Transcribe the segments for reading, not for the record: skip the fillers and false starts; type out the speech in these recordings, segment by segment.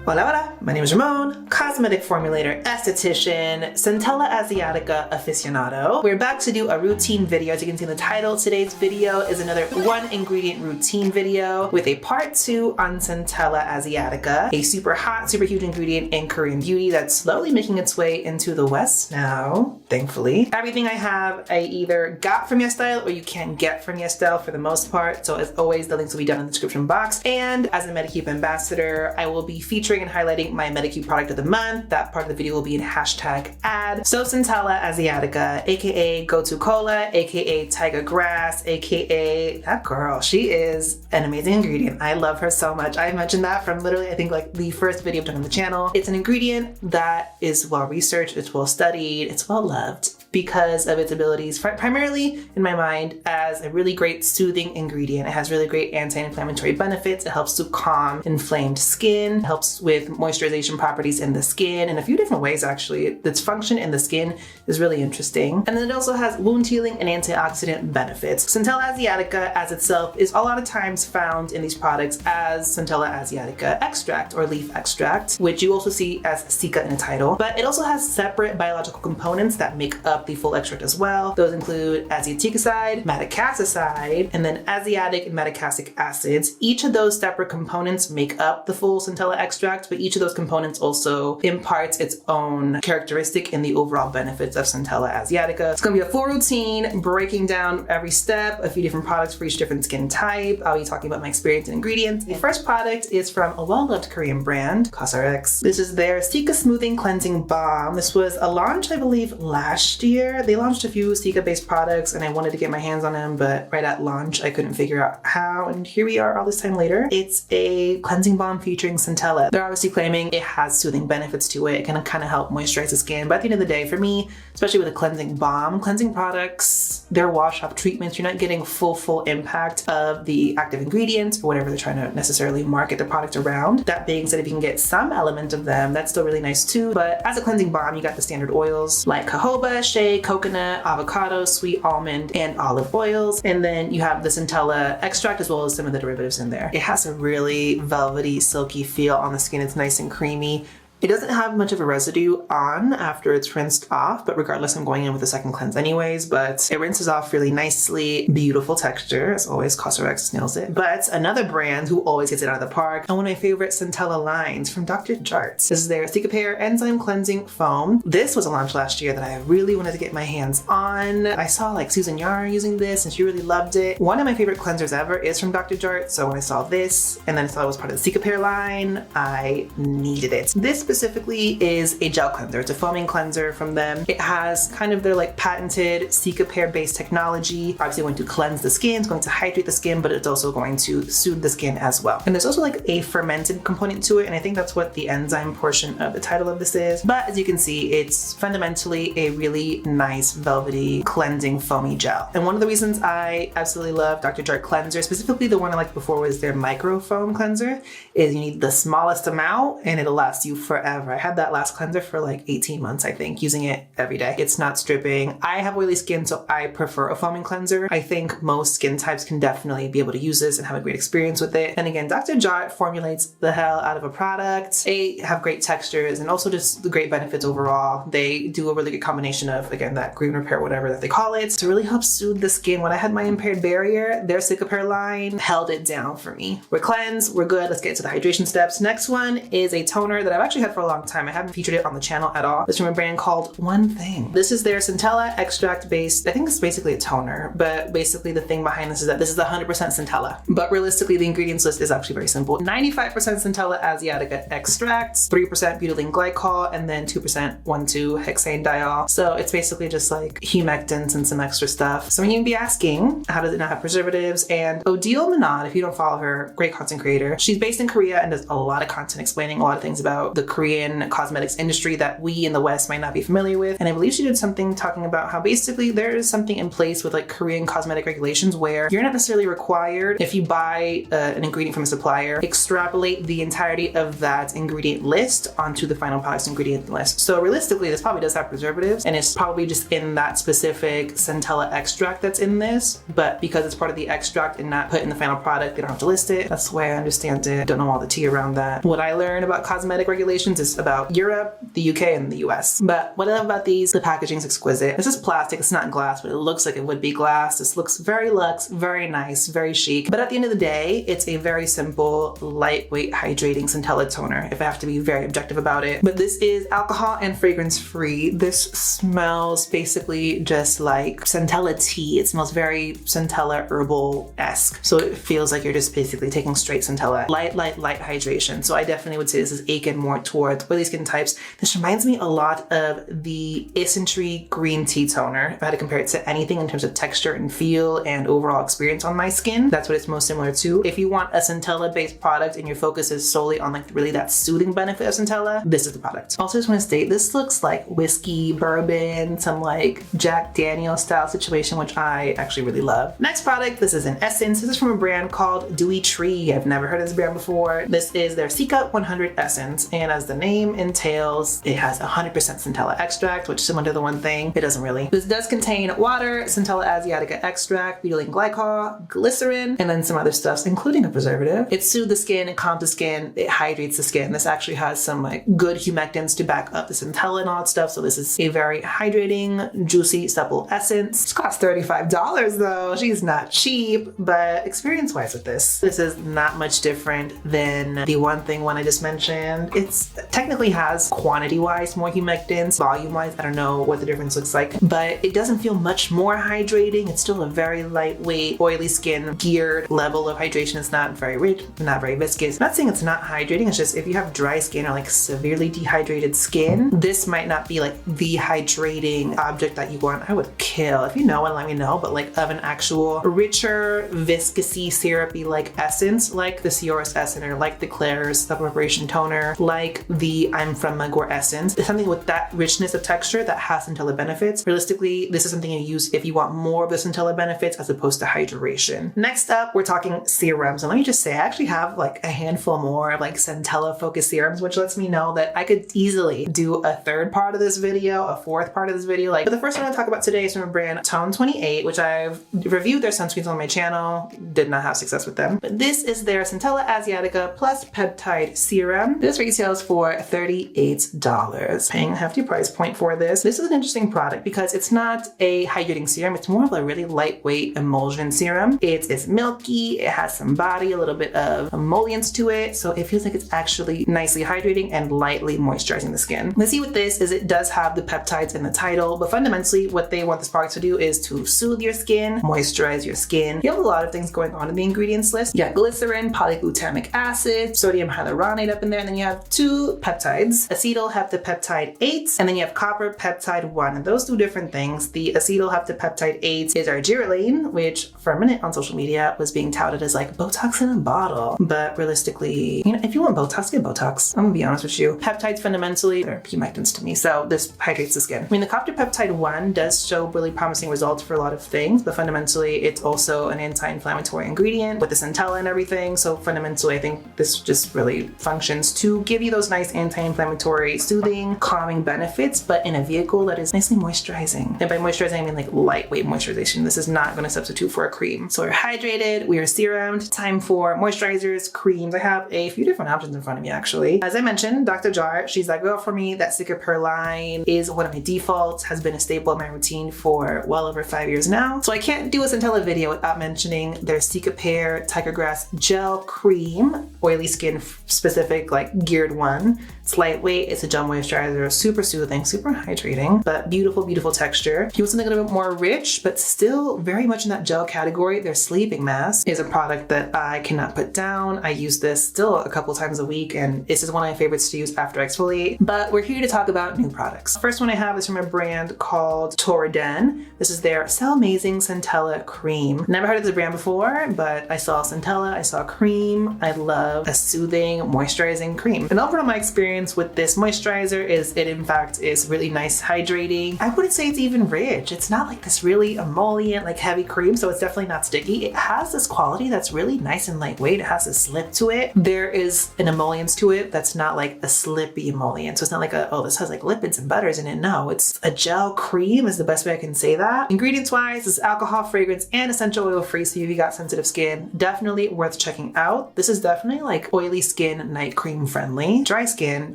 Hola, hola, my name is Ramon, cosmetic formulator, esthetician, Centella Asiatica aficionado. We're back to do a routine video. As you can see in the title, today's video is another 1-ingredient routine video with a part 2 on Centella Asiatica, a super hot, super huge ingredient in Korean beauty that's slowly making its way into the West now, thankfully. Everything I have, I either got from YesStyle or you can get from YesStyle for the most part. So as always, the links will be down in the description box. And as a Medicube Ambassador, I will be featuring and highlighting my Medicube product of the month. That part of the video will be in #ad. So Centella Asiatica, aka Go To Cola, aka Tiger Grass, aka that girl. She is an amazing ingredient. I love her so much. I mentioned that from literally, I think like the first video I've done on the channel. It's an ingredient that is well researched, it's well studied, it's well loved because of its abilities, primarily in my mind, as a really great soothing ingredient. It has really great anti-inflammatory benefits. It helps to calm inflamed skin, helps with moisturization properties in the skin in a few different ways actually. Its function in the skin is really interesting. And then it also has wound healing and antioxidant benefits. Centella Asiatica as itself is a lot of times found in these products as Centella Asiatica extract or leaf extract, which you also see as Cica in the title. But it also has separate biological components that make up the full extract as well. Those include Asiaticide, Madecassoside, and then Asiatic and Medicasic acids. Each of those separate components make up the full Centella extract, but each of those components also imparts its own characteristic in the overall benefits of Centella Asiatica. It's gonna be a full routine, breaking down every step, a few different products for each different skin type. I'll be talking about my experience and ingredients. The first product is from a well-loved Korean brand, COSRX. This is their Cica Smoothing Cleansing Balm. This was a launch, I believe, last year. They launched a few Cica-based products and I wanted to get my hands on them, but right at launch, I couldn't figure out how, and here we are all this time later. It's a cleansing balm featuring Centella. They're obviously claiming it has soothing benefits to it. It can kind of help moisturize the skin, but at the end of the day, for me, especially with a cleansing balm, cleansing products, they're wash-off treatments. You're not getting full impact of the active ingredients or whatever they're trying to necessarily market the product around. That being said, if you can get some element of them, that's still really nice too. But as a cleansing balm, you got the standard oils like jojoba, shea, coconut, avocado, sweet almond, and olive oils. And then you have the Centella extract as well as some of the derivatives in there. It has a really velvety, silky feel on the skin. It's nice and creamy. It doesn't have much of a residue on after it's rinsed off, but regardless, I'm going in with a second cleanse anyways, but it rinses off really nicely. Beautiful texture, as always, COSRX nails it. But another brand who always hits it out of the park, and one of my favorite Centella lines from Dr. Jart. This is their Cicapair Enzyme Cleansing Foam. This was a launch last year that I really wanted to get my hands on. I saw like Susan Yar using this and she really loved it. One of my favorite cleansers ever is from Dr. Jart, so when I saw this and then I saw it was part of the Cicapair line, I needed it. This specifically is a gel cleanser. It's a foaming cleanser from them. It has kind of their like patented Cicapair based technology. Obviously going to cleanse the skin, it's going to hydrate the skin, but it's also going to soothe the skin as well. And there's also like a fermented component to it, and I think that's what the enzyme portion of the title of this is. But as you can see, it's fundamentally a really nice velvety cleansing foamy gel. And one of the reasons I absolutely love Dr. Jart cleanser, specifically the one I liked before was their micro foam cleanser, is you need the smallest amount and it'll last you forever. I had that last cleanser for like 18 months, I think, using it every day. It's not stripping. I have oily skin, so I prefer a foaming cleanser. I think most skin types can definitely be able to use this and have a great experience with it. And again, Dr. Jart formulates the hell out of a product. They have great textures and also just the great benefits overall. They do a really good combination of, again, that green repair, whatever that they call it, to really help soothe the skin. When I had my impaired barrier, their Cicapair line held it down for me. We're cleansed, we're good. Let's get to the hydration steps. Next one is a toner that I've actually had for a long time. I haven't featured it on the channel at all. It's from a brand called One Thing. This is their Centella extract based, I think it's basically a toner, but basically the thing behind this is that this is 100% Centella. But realistically, the ingredients list is actually very simple. 95% Centella Asiatica extracts, 3% butylene glycol, and then 2% 1,2-hexanediol. So it's basically just like humectants and some extra stuff. So you'd be asking, how does it not have preservatives? And Odile Manad, if you don't follow her, great content creator. She's based in Korea and does a lot of content explaining a lot of things about the Korean cosmetics industry that we in the West might not be familiar with. And I believe she did something talking about how basically there is something in place with like Korean cosmetic regulations where you're not necessarily required, if you buy an ingredient from a supplier, extrapolate the entirety of that ingredient list onto the final product's ingredient list. So realistically, this probably does have preservatives, and it's probably just in that specific Centella extract that's in this, but because it's part of the extract and not put in the final product, they don't have to list it. That's the way I understand it. Don't know all the tea around that. What I learned about cosmetic regulations is about Europe, the UK, and the US. But what I love about these, the packaging is exquisite. This is plastic, it's not glass, but it looks like it would be glass. This looks very luxe, very nice, very chic. But at the end of the day, it's a very simple, lightweight, hydrating Centella toner, if I have to be very objective about it. But this is alcohol and fragrance free. This smells basically just like Centella tea. It smells very Centella herbal-esque. So it feels like you're just basically taking straight Centella. Light hydration. So I definitely would say this is aiken more towards oily skin types. This reminds me a lot of the Dewytree green tea toner. If I had to compare it to anything in terms of texture and feel and overall experience on my skin, that's what it's most similar to. If you want a Centella-based product and your focus is solely on like really that soothing benefit of Centella, this is the product. Also just want to state, this looks like whiskey, bourbon, some like Jack Daniel's style situation, which I actually really love. Next product, this is an essence. This is from a brand called Dewytree. I've never heard of this brand before. This is their Cica 100 essence, and as the name entails, it has 100% Centella extract, which similar to the one thing, it doesn't really. This does contain water, Centella Asiatica extract, butylene glycol, glycerin, and then some other stuffs, including a preservative. It soothes the skin, it calms the skin, it hydrates the skin. This actually has some like good humectants to back up the Centella and all that stuff. So this is a very hydrating, juicy, supple essence. It costs $35 though. She's not cheap, but experience-wise with this is not much different than the one I just mentioned. It's technically has quantity-wise more humectants, volume-wise, I don't know what the difference looks like, but it doesn't feel much more hydrating. It's still a very lightweight, oily skin geared level of hydration. It's not very rich, not very viscous. I'm not saying it's not hydrating, it's just if you have dry skin or like severely dehydrated skin, this might not be like the hydrating object that you want. I would kill. If you know one, let me know, but like of an actual richer, viscousy, syrupy like essence, like the COSRX essence or like the Claire's Supple Preparation Toner, like the I'm From Magor essence. It's something with that richness of texture that has Centella benefits. Realistically, this is something you use if you want more of the Centella benefits as opposed to hydration. Next up, we're talking serums. And let me just say, I actually have like a handful more of like Centella focused serums, which lets me know that I could easily do a third part of this video, a fourth part of this video. But the first one I talk about today is from a brand TOUN 28, which I've reviewed their sunscreens on my channel, did not have success with them. But this is their Centella Asiatica plus Peptide serum. This retails for $38. Paying a hefty price point for this. This is an interesting product because it's not a hydrating serum, it's more of a really lightweight emulsion serum. It's milky, it has some body, a little bit of emollients to it, so it feels like it's actually nicely hydrating and lightly moisturizing the skin. The key with this is it does have the peptides in the title, but fundamentally what they want this product to do is to soothe your skin, moisturize your skin. You have a lot of things going on in the ingredients list. You got glycerin, polyglutamic acid, sodium hyaluronate up in there, and then you have two peptides, acetoheptapeptide 8, and then you have copper peptide 1. And those do different things. The acetoheptapeptide 8 is argireline, which for a minute on social media was being touted as like Botox in a bottle. But realistically, you know, if you want Botox, get Botox. I'm gonna be honest with you. Peptides fundamentally are humectants to me, so this hydrates the skin. I mean, the copper peptide 1 does show really promising results for a lot of things, but fundamentally it's also an anti-inflammatory ingredient with the Centella and everything. So fundamentally, I think this just really functions to give you those nice anti-inflammatory, soothing, calming benefits, but in a vehicle that is nicely moisturizing. And by moisturizing, I mean like lightweight moisturization. This is not going to substitute for a cream. So we're hydrated, we are serumed. Time for moisturizers, creams. I have a few different options in front of me actually. As I mentioned, Dr. Jart, she's that girl for me. That Cicapair line is one of my defaults, has been a staple in my routine for well over 5 years now. So I can't do a Centella video without mentioning their Cicapair Tiger Grass Gel Cream, oily skin specific, like geared one. It's lightweight, it's a gel moisturizer, super soothing, super hydrating, but beautiful, beautiful texture. If you want something a little bit more rich, but still very much in that gel category, their sleeping mask is a product that I cannot put down. I use this still a couple times a week, and this is one of my favorites to use after exfoliate. But we're here to talk about new products. First one I have is from a brand called Torriden. This is their Cellmazing Centella Cream. Never heard of this brand before, but I saw Centella, I saw cream. I love a soothing, moisturizing cream. And overall, of my experience with this moisturizer is it in fact is really nice hydrating. I wouldn't say it's even rich. It's not like this really emollient, like heavy cream, so it's definitely not sticky. It has this quality that's really nice and lightweight. It has a slip to it. There is an emollient to it that's not like a slippy emollient. So it's not like a, oh, this has like lipids and butters in it. No, it's a gel cream is the best way I can say that. Ingredients wise, it's alcohol, fragrance, and essential oil free. So if you got sensitive skin, definitely worth checking out. This is definitely like oily skin, night cream friendly, dry skin,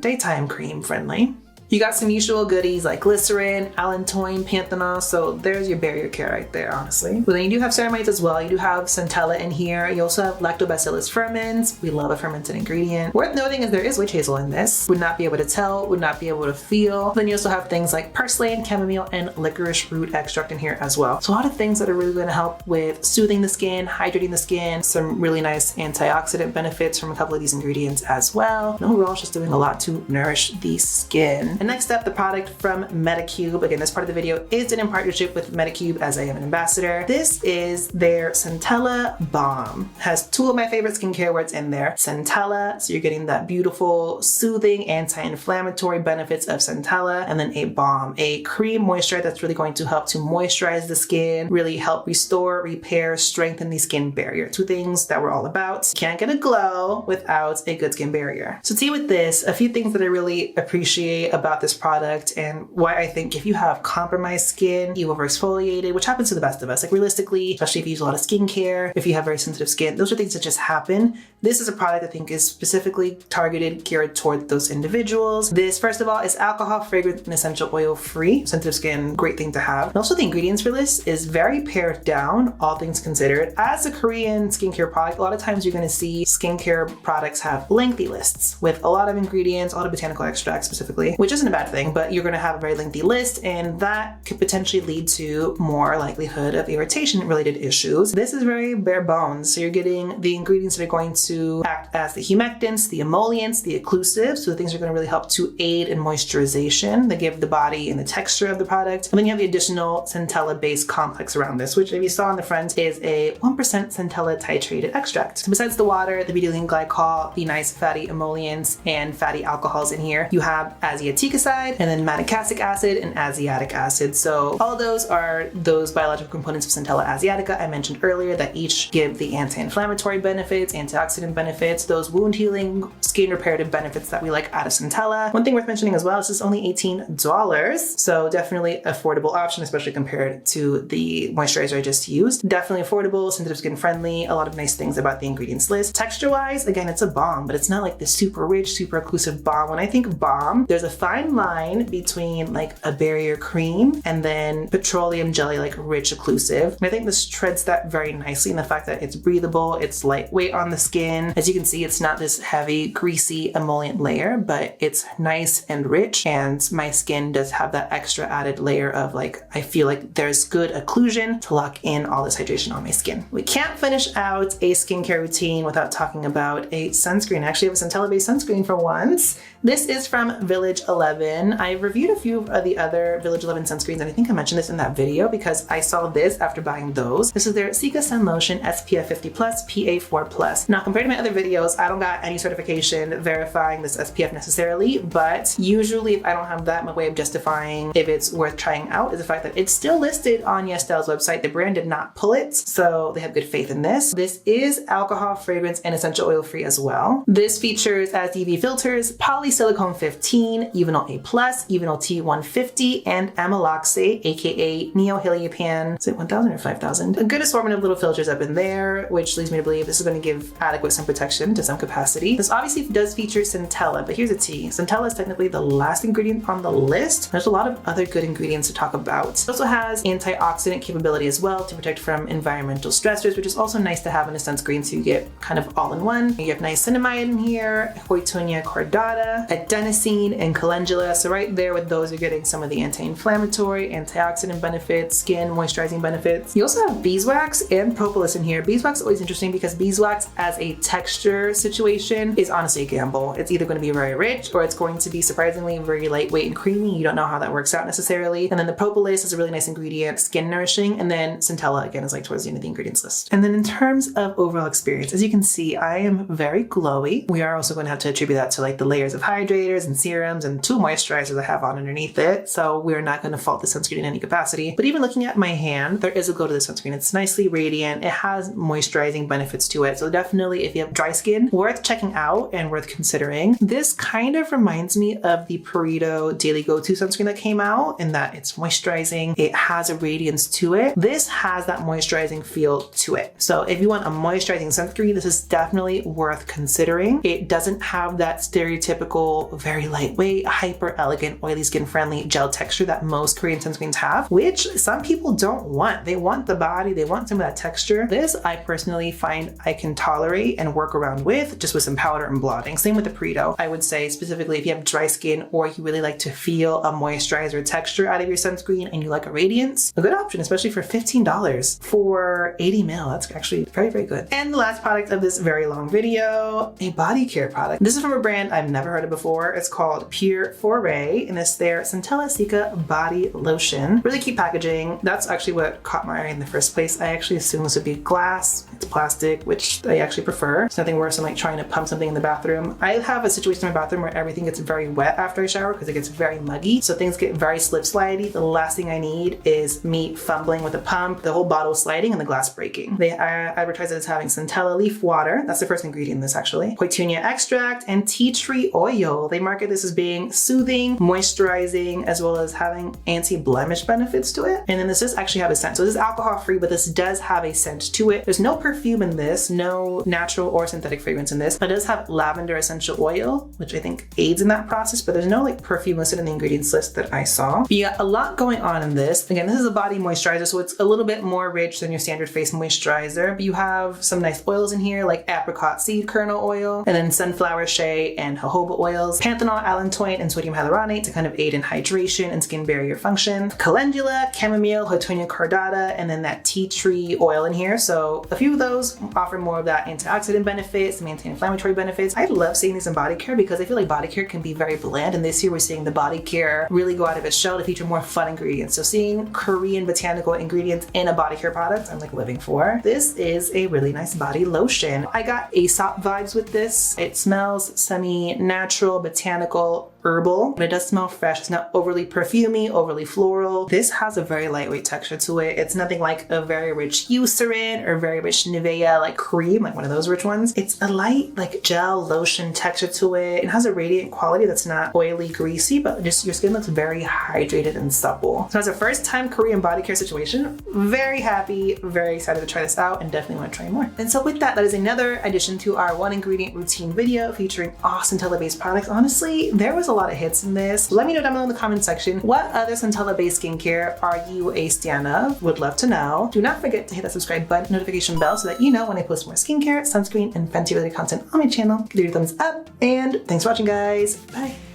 daytime cream friendly. You got some usual goodies like glycerin, allantoin, panthenol, so there's your barrier care right there, honestly. But then you do have ceramides as well. You do have Centella in here. You also have lactobacillus ferments. We love a fermented ingredient. Worth noting is there is witch hazel in this. Would not be able to tell, would not be able to feel. Then you also have things like purslane, chamomile, and licorice root extract in here as well. So a lot of things that are really going to help with soothing the skin, hydrating the skin, some really nice antioxidant benefits from a couple of these ingredients as well. And overall, it's just doing a lot to nourish the skin. And next up, the product from Medicube. Again, this part of the video is in partnership with Medicube as I am an ambassador. This is their Centella Balm. Has two of my favorite skincare words in there. Centella, so you're getting that beautiful, soothing, anti-inflammatory benefits of Centella, and then a balm, a cream moisturizer that's really going to help to moisturize the skin, really help restore, repair, strengthen the skin barrier. Two things that we're all about. Can't get a glow without a good skin barrier. So tea with this, a few things that I really appreciate about this product and why I think if you have compromised skin, you over-exfoliated, which happens to the best of us, like realistically, especially if you use a lot of skincare, if you have very sensitive skin, those are things that just happen. This is a product I think is specifically targeted, geared toward those individuals. This, first of all, is alcohol, fragrance, and essential oil free. Sensitive skin, great thing to have. And also the ingredients for this is very pared down, all things considered. As a Korean skincare product, a lot of times you're gonna see skincare products have lengthy lists with a lot of ingredients, a lot of botanical extracts specifically, which isn't a bad thing, but you're gonna have a very lengthy list and that could potentially lead to more likelihood of irritation related issues. This is very bare bones. So you're getting the ingredients that are going to act as the humectants, the emollients, the occlusives. So the things are gonna really help to aid in moisturization. They give the body and the texture of the product. And then you have the additional Centella based complex around this, which if you saw on the front is a 1% Centella titrated extract. So besides the water, the butylene glycol, the nice fatty emollients and fatty alcohols in here, you have Asiatica side, and then madecassic acid and asiatic acid. So all of those are those biological components of Centella Asiatica I mentioned earlier that each give the anti-inflammatory benefits, antioxidant benefits, those wound healing, skin reparative benefits that we like out of Centella. One thing worth mentioning as well is this is only $18. So definitely affordable option, especially compared to the moisturizer I just used. Definitely affordable, sensitive skin friendly, a lot of nice things about the ingredients list. Texture wise, again, it's a balm, but it's not like this super rich, super occlusive balm. When I think balm, there's a fine line between like a barrier cream and then petroleum jelly, like rich occlusive. And I think this treads that very nicely in the fact that it's breathable, it's lightweight on the skin. As you can see, it's not this heavy, greasy emollient layer, but it's nice and rich. And my skin does have that extra added layer of like, I feel like there's good occlusion to lock in all this hydration on my skin. We can't finish out a skincare routine without talking about a sunscreen. I actually have a Centella based sunscreen for once. This is from Village 11. I reviewed a few of the other Village 11 sunscreens, and I think I mentioned this in that video because I saw this after buying those. This is their Cica Sun Lotion SPF 50+, PA4+. Now, compared to my other videos, I don't got any certification verifying this SPF necessarily, but usually if I don't have that, my way of justifying if it's worth trying out is the fact that it's still listed on Yes Style's website. The brand did not pull it, so they have good faith in this. This is alcohol, fragrance, and essential oil free as well. This features as UV filters, polysilicone 15, Euvanol A+, Euvanol T150, and amyloxane, aka neoheliapan. Is it 1000 or 5000? A good assortment of little filters up in there, which leads me to believe this is going to give adequate sun protection to some capacity. This obviously does feature Centella, but here's a tea. Centella is technically the last ingredient on the list. There's a lot of other good ingredients to talk about. It also has antioxidant capability as well to protect from environmental stressors, which is also nice to have in a sunscreen, so you get kind of all in one. You have niacinamide in here, Hoitonia cordata, adenosine, and calendula calendula. So right there with those, you're getting some of the anti-inflammatory, antioxidant benefits, skin moisturizing benefits. You also have beeswax and propolis in here. Beeswax is always interesting because beeswax as a texture situation is honestly a gamble. It's either going to be very rich or it's going to be surprisingly very lightweight and creamy. You don't know how that works out necessarily. And then the propolis is a really nice ingredient, skin nourishing. And then Centella again is like towards the end of the ingredients list. And then in terms of overall experience, as you can see, I am very glowy. We are also going to have to attribute that to like the layers of hydrators and serums and 2 moisturizers I have on underneath it. So we're not going to fault the sunscreen in any capacity. But even looking at my hand, there is a glow to the sunscreen. It's nicely radiant. It has moisturizing benefits to it. So definitely if you have dry skin, worth checking out and worth considering. This kind of reminds me of the Purito Daily Go-To sunscreen that came out in that it's moisturizing. It has a radiance to it. This has that moisturizing feel to it. So if you want a moisturizing sunscreen, this is definitely worth considering. It doesn't have that stereotypical, very lightweight, hyper elegant, oily skin friendly gel texture that most Korean sunscreens have, which some people don't want. They want the body, they want some of that texture. This I personally find I can tolerate and work around with just with some powder and blotting. Same with the Purito. I would say specifically if you have dry skin or you really like to feel a moisturizer texture out of your sunscreen and you like a radiance, a good option, especially for $15 for 80 ml. That's actually very, very good. And the last product of this very long video, a body care product. This is from a brand I've never heard of before. It's called PUREFORET and it's their Centella Asiatica body lotion. Really cute packaging. That's actually what caught my eye in the first place. I actually assumed this would be glass. It's plastic, which I actually prefer. It's nothing worse than like trying to pump something in the bathroom. I have a situation in my bathroom where everything gets very wet after I shower because it gets very muggy. So things get very slip slidey. The last thing I need is me fumbling with a pump, the whole bottle sliding and the glass breaking. They advertise it as having Centella leaf water. That's the first ingredient in this actually. Koitunia extract and tea tree oil. They market this as being soothing, moisturizing, as well as having anti-blemish benefits to it. And then this does actually have a scent. So this is alcohol free, but this does have a scent to it. There's no perfume in this, no natural or synthetic fragrance in this, but it does have lavender essential oil, which I think aids in that process, but there's no like perfume listed in the ingredients list that I saw. But you got a lot going on in this. Again, this is a body moisturizer, so it's a little bit more rich than your standard face moisturizer, but you have some nice oils in here like apricot seed kernel oil, and then sunflower shea and jojoba oils, panthenol, allantoin, and sodium hyaluronate to kind of aid in hydration and skin barrier function, calendula, chamomile, Houtonia cordata, and then that tea tree oil in here. So a few of those offer more of that antioxidant benefits, some anti-inflammatory benefits. I love seeing these in body care because I feel like body care can be very bland, and this year we're seeing the body care really go out of its shell to feature more fun ingredients. So seeing Korean botanical ingredients in a body care product, I'm like living for. This is a really nice body lotion. I got Aesop vibes with this. It smells semi-natural, botanical, herbal, but it does smell fresh. It's not overly perfumey, overly floral. This has a very lightweight texture to it. It's nothing like a very rich Eucerin or very rich Nivea like cream, like one of those rich ones. It's a light like gel lotion texture to it. It has a radiant quality that's not oily, greasy, but just your skin looks very hydrated and supple. So as a first time Korean body care situation, very happy, very excited to try this out and definitely want to try more. And so with that is another addition to our 1 ingredient routine video featuring all Centella based products. Honestly, there was a lot of hits in this. Let me know down below in the comment section, what other Centella based skincare are you a stan of? Would love to know. Do not forget to hit that subscribe button, notification bell, so that you know when I post more skincare, sunscreen, and Fenty related content on my channel. Give it a thumbs up, and thanks for watching, guys. Bye.